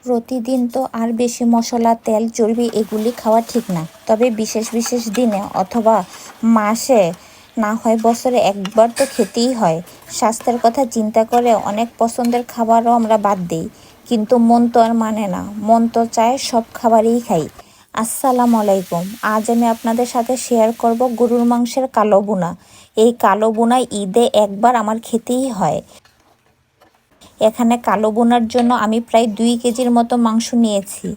প্রতিদিন তো আর বেশি মশলা, তেল, চর্বি এগুলি খাওয়া ঠিক না। তবে বিশেষ বিশেষ দিনে অথবা মাসে, না হয় বছরে একবার তো খেতেই হয়। স্বাস্থ্যের কথা চিন্তা করে অনেক পছন্দের খাবারও আমরা বাদ দিই, কিন্তু মন তো আর মানে না। মন তো চায় সব খাবারই খাই। আসসালামু আলাইকুম। আজ আমি আপনাদের সাথে শেয়ার করব গরুর মাংসের কালো বোনা। এই কালো বোনা ঈদে একবার আমার খেতেই হয়। এখানে কালো বোনার জন্য আমি প্রায় 2 কেজির মতো মাংস নিয়েছি।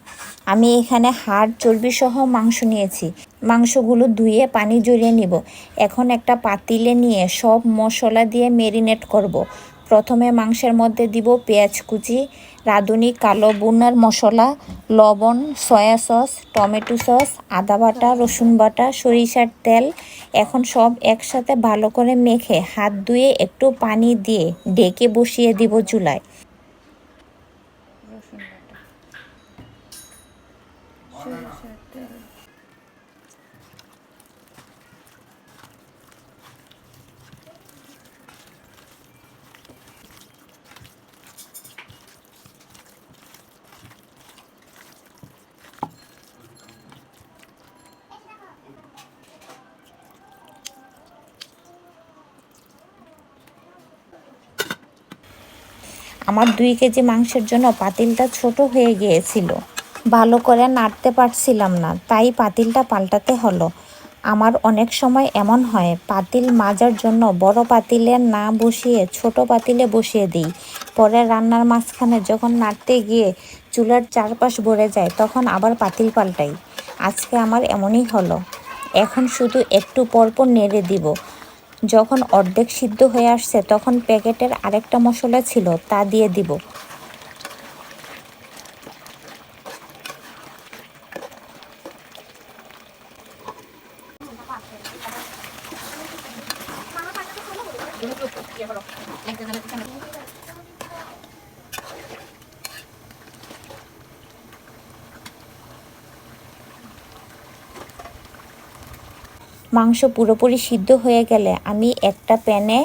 আমি এখানে হাড় চর্বি সহ মাংস নিয়েছি। মাংসগুলো ধুয়ে পানি ঝরিয়ে নিব। এখন একটা পাতিলে নিয়ে সব মশলা দিয়ে ম্যারিনেট করব। প্রথমে মাংসের মধ্যে দিব পেঁয়াজ কুচি, রাঁধুনি কালো বোনার মশলা, লবণ, সয়া সস, টমেটো সস, আদা বাটা, রসুন বাটা, সরিষার তেল। এখন সব একসাথে ভালো করে মেখে হাত ধুয়ে একটু পানি দিয়ে ঢেকে বসিয়ে দিব চুলায়। রসুন বাটা, সরিষার তেল। আমার 2 কেজি মাংসের জন্য পাতিলটা ছোট হয়ে গিয়েছিল, ভালো করে নাড়তে পারছিলাম না, তাই পাতিলটা পাল্টাতে হলো। আমার অনেক সময় এমন হয়, পাতিল মাজার জন্য বড় পাতিলে না বসিয়ে ছোট পাতিলে বসিয়ে দিই। পরে রান্নার মাঝখানে যখন নাড়তে গিয়ে চুলার চারপাশ ভরে যায়, তখন আবার পাতিল পাল্টাই। আজকে আমার এমনই হলো। এখন শুধু একটু পরপর নেড়ে দিব। যখন অর্ধেক সিদ্ধ হয়ে আসছে, তখন প্যাকেটের আরেকটা মশলা ছিল তা দিয়ে দিব। মাংস পুরোপুরি সিদ্ধ হয়ে গেলে আমি একটা প্যানে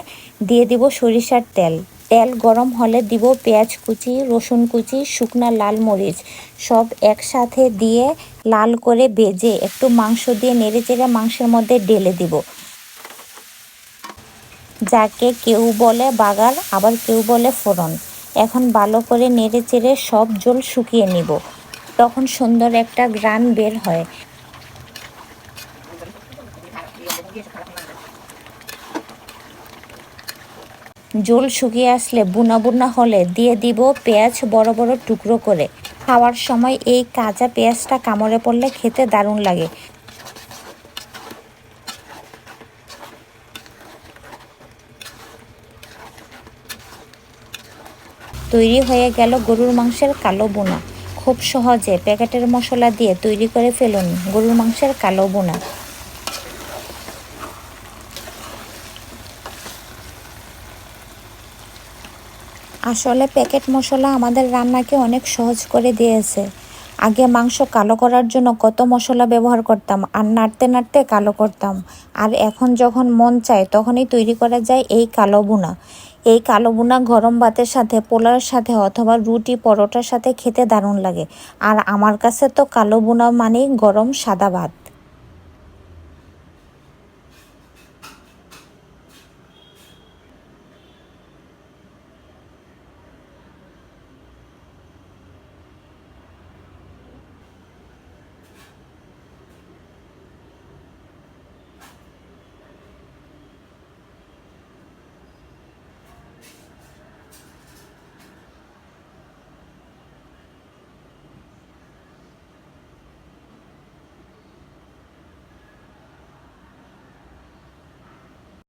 দিয়ে দিব সরিষার তেল। তেল গরম হলে দিব পেঁয়াজ কুচি, রসুন কুচি, শুকনা লাল মরিচ সব একসাথে দিয়ে লাল করে ভেজে একটু মাংস দিয়ে নেড়েচেড়ে মাংসের মধ্যে ঢেলে দিব, যাকে কেউ বলে বাগার, আবার কেউ বলে ফোড়ন। এখন ভালো করে নেড়েচেড়ে সব জল শুকিয়ে নিব। তখন সুন্দর একটা ঘ্রাণ বের হয়। জল শুকিয়ে আসলে বুনা বুনা হলে দিয়ে দিব পেঁয়াজ বড় বড় টুকরো করে। খাওয়ার সময় এই কাঁচা পেঁয়াজটা কামড়ে পড়লে খেতে দারুণ লাগে। তৈরি হয়ে গেল গরুর মাংসের কালো বোনা। খুব সহজে প্যাকেটের মশলা দিয়ে তৈরি করে ফেলুন গরুর মাংসের কালো বোনা। আসলে প্যাকেট মশলা আমাদের রান্নাকে অনেক সহজ করে দিয়েছে। আগে মাংস কালো করার জন্য কত মশলা ব্যবহার করতাম, আর নাড়তে নাড়তে কালো করতাম। আর এখন যখন মন চায় তখনই তৈরি করা যায় এই কালো বোনা। এই কালো বোনা গরম ভাতের সাথে, পোলাওর সাথে অথবা রুটি পরোটার সাথে খেতে দারুণ লাগে। আর আমার কাছে তো কালো বোনা মানেই গরম সাদা ভাত।